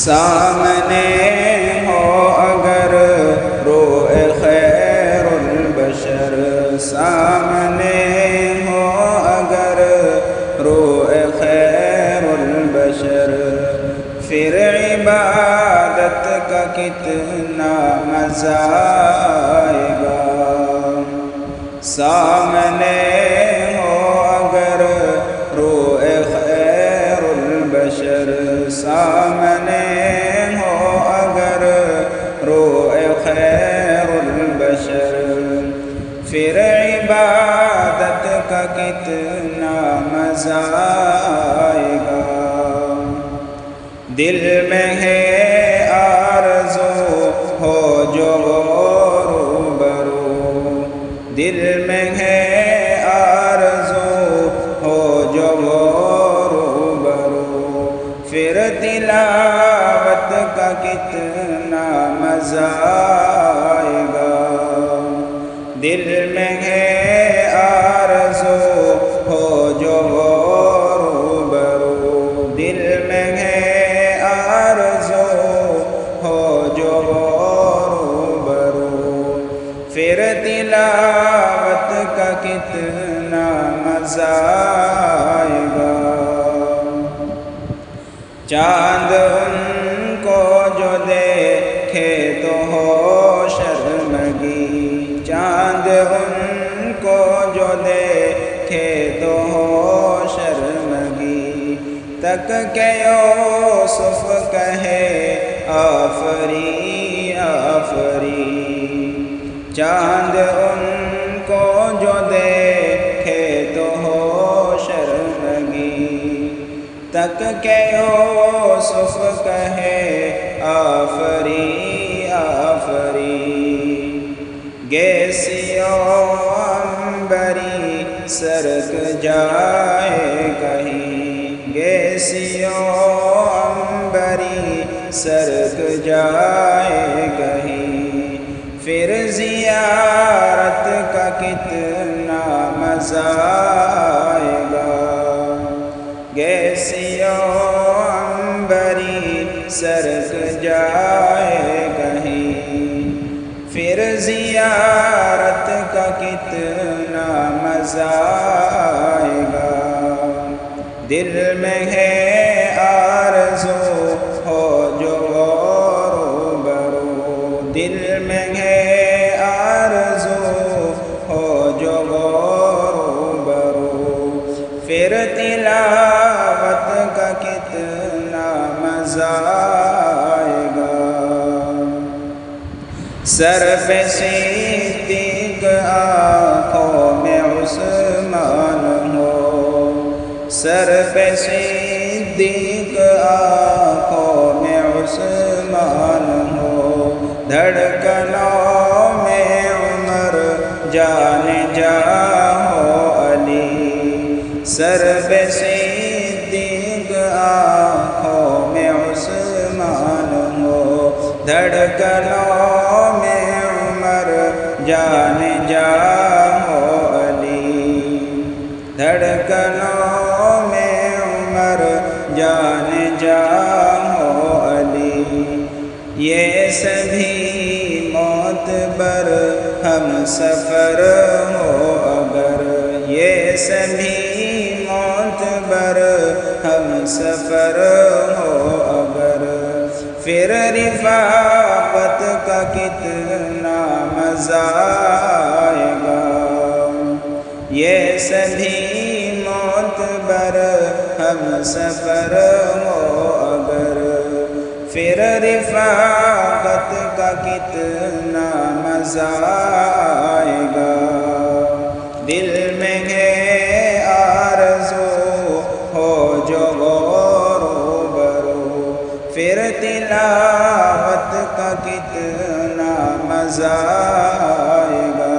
سامنے ہو اگر روح خیر البشر، سامنے ہو اگر روح خیر البشر، پھر عبادت کا کتنا مزہ آئے گا۔ سامنے ہو اگر روح خیر البشر، سامنے ہو اگر روح خیر البشر، پھر عبادت کا کتنا مزہ آئے گا۔ دل میں ہے آرزو ہو جو روبرو، دل میں ہے آرزو ہو جو روبرو، پھر تلاوت کا کتنا مزہ آئے گا۔ دل میں ہے آرزو ہو جو روبرو، دل میں ہے آرزو ہو جو روبرو، پھر تلاوت کا کتنا مزہ آئے گا۔ چاند ان کو جو دیکھے تو ہو شرمگی، چاند ان کو جو دیکھے تو ہو شرمگی، تک کہ یوسف کہے آفری آفری۔ چاند ان کو جو دیکھے تو ہو شرمگی، تک کہ یوسف کہے آفری آفری۔ گیسیوں عنبری سرک جائے کہیں، گیسیوں عنبری سرک جائے کہیں، پھر زیارت کا کتنا مزہ آئے گا۔ گیسیوں عنبری سرک جائے کہیں، پھر زیارت کا کتنا مزہ آئے گا۔ دل میں ہے آرزو ہو جو روبرو، دل میں ہے آرزو ہو جو روبرو، پھر تلاوت کا کتنا مزہ آئے گا۔ سر پہ صدیق آنکھوں میں عثمان ہو، سر پہ صدیق آنکھوں میں عثمان ہو، دھڑکنوں میں عمر جان جا ہو علی۔ سر پہ صدیق آنکھوں میں عثمان ہو، دھڑکنوں میں عمر جان جا ہو علی، دھڑکنوں میں عمر جان جا ہو علی۔ یہ سبھی معتبر ہم سفر ہو اگر، یہ سبھی معتبر ہم سفر ہو اگر، پھر رفاقت کا کتنا مزہ آئے گا۔ یہ سبھی معتبر ہم سفر ہو اگر، پھر رفاقت کا کتنا مزہ آئے گا۔ دل میں ہے آرزو ہو جو روبرو، پھر تلاوت کا کتنا مزہ آئے گا۔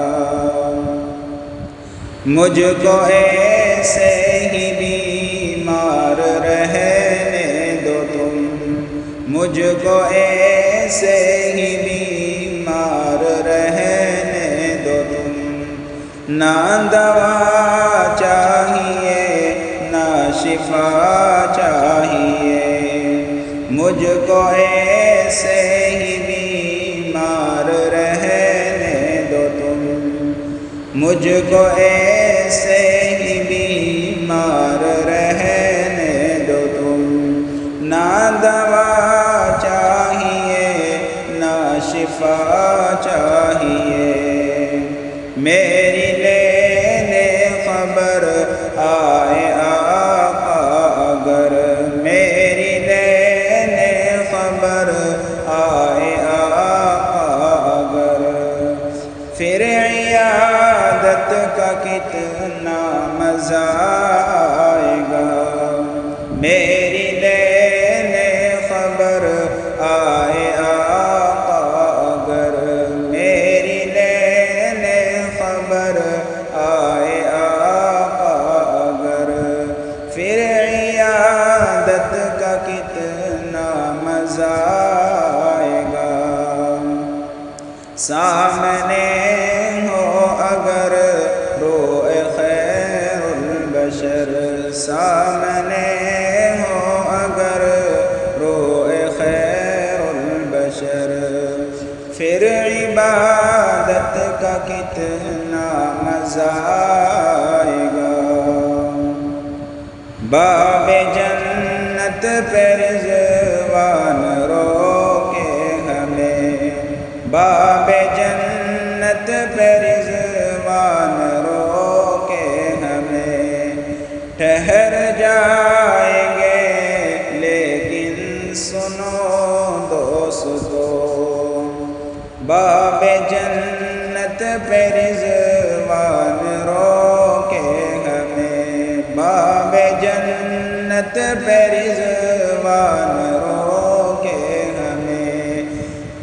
مجھ کو ایسے ہی بیمار رہنے دو تم، مجھ کو ایسے ہی بیمار رہنے دو تم، نہ دوا چاہیے نہ شفا چاہیے، مجھ مجھ کو ایسے ہی بیمار رہنے دو تم، مجھ کو ایسے ہی بیمار رہنے دو تم، نہ دوا چاہیے نہ شفا چاہیے، میری لینے خبر آئے آقا اگر، میری لینے خبر آئے آقا اگر، پھر عیادت کا کتنا مزہ آئے گا، میری لینے خبر آئے آقا اگر، میری لینے خبر آئے آقا اگر، پھر عیادت کا کتنا مزہ آئے گا، سامنے ہو اگر روح خیر البشر، سامنے ہو اگر روح خیر البشر، پھر عبادت کا کتنا مزہ آئے گا، باب جنت پہ رضوان روکے ہمیں، باب جنت پہ رضوان روکے ہمیں، ٹھہر جائیں گے لیکن سنو دوستو، باب جنت پہ رضوان روکے ہمیں، باب جنت پہ رضوان روکے ہمیں،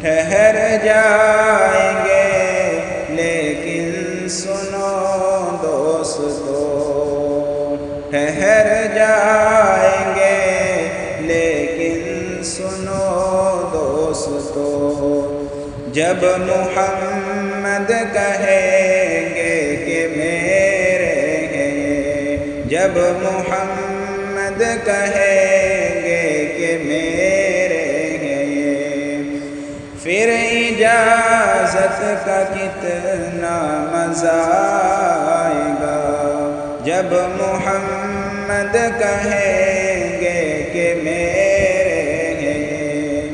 ٹھہر جائیں گے لیکن سنو دوستو، ٹھہر جائیں گے لیکن سنو دوستو، جب محمد کہیں گے کہ میرے ہیں، جب محمد کہیں گے کہ میرے ہیں، پھر اجازت کا کتنا مزہ آئے گا، جب محمد کہیں گے کہ میرے ہیں،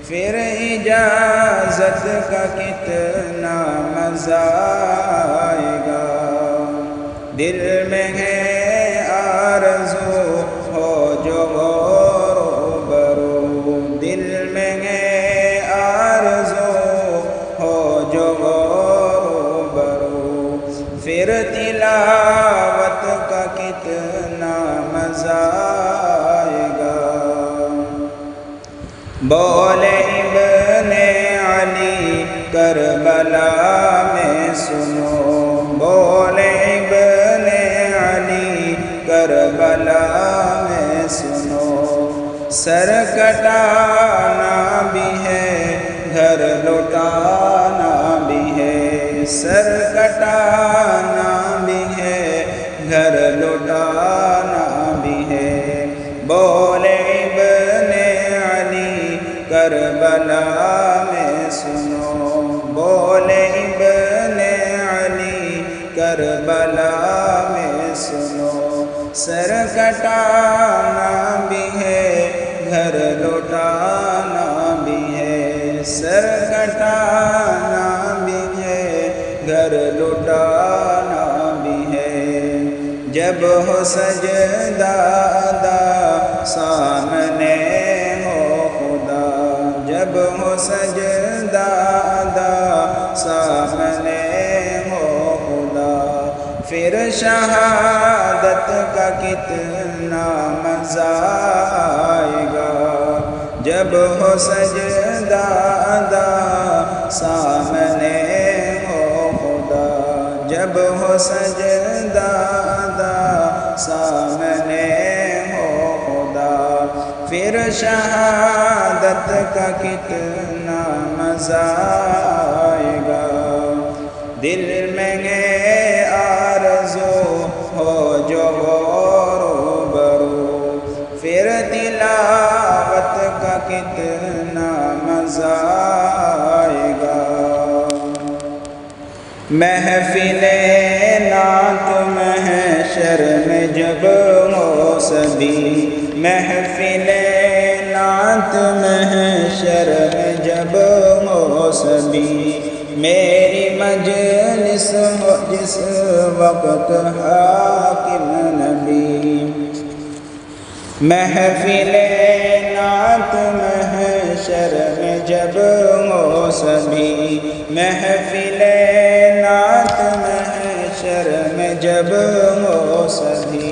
پھر اجازت کا کتنا مزہ آئے گا، دل میں ہے آرزو ہو جو روبرو، دل میں ہے آرزو ہو جو روبرو، پھر تلاوت کا کتنا مزہ آئے گا، بولے ابن علی کربلا میں سنو، بولے ابن علی کربلا میں سنو، سر کٹانا بھی ہے گھر لوٹانا بھی ہے، سر کٹانا بھی ہے گھر لوٹانا بھی ہے، بولے ابن علی کربلا میں سنو، بولے ابن علی کربلا میں سنو، سر کٹانا بھی ہے گھر لوٹانا بھی ہے، سر کٹانا بھی ہے گھر لوٹانا بھی ہے، جب ہو سجدہ ادا سامنے ہو خدا، جب ہو سجدہ ادا سامنے ہو خدا، پھر شہادت کا کتنا مزہ آئے گا، جب ہو سجدہ ادا سامنے ہو خدا، جب ہو سجدہ ادا سامنے ہو خدا، پھر شہادت کا کتنا مزہ آئے گا، دل میں ہے آرزو ہو جو روبرو، پھر تلاوت کا کتنا مزہ آئے گا۔ محفل نعت محشر میں جب ہو سبھی، محفل نعت محشر میں جب ہو سبھی، میری مجلس ہو جس وقت حاکم نبی۔ محفل نعت محشر میں جب ہو سبھی، محفل نعت محشر میں جب ہو سبھی،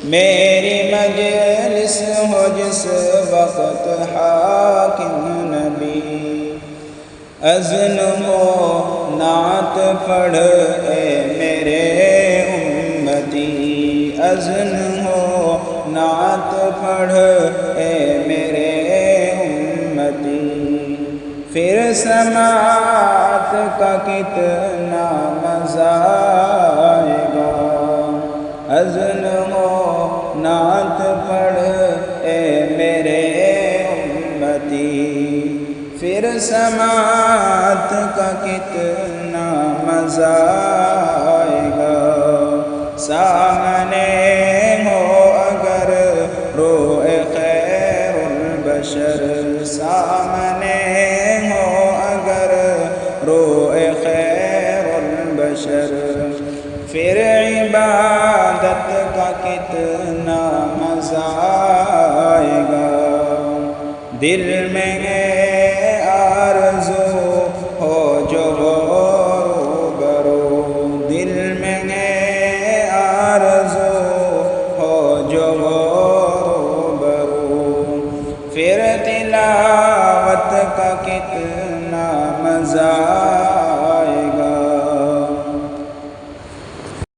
میری مجلس ہو جس وقت حاکم نبی۔ اذن ہو نعت پڑھ اے میرے امتی، اذن ہو نعت پڑھ اے میرے امتی، پھر سماعت کا کتنا مزہ آئے گا۔ اذن ہو نعت پڑھ اے میرے امتی، پھر سماعت کا کتنا مزہ آئے گا۔ سامنے ہو اگر روئے خیر البشر، سامنے ہو اگر روئے خیر البشر، پھر عبادت کا کتنا مزہ آئے گا۔ دل میں آرزو ہو جو روبرو، دل میں آرزو ہو جو روبرو، پھر تلاوت کا کتنا مزہ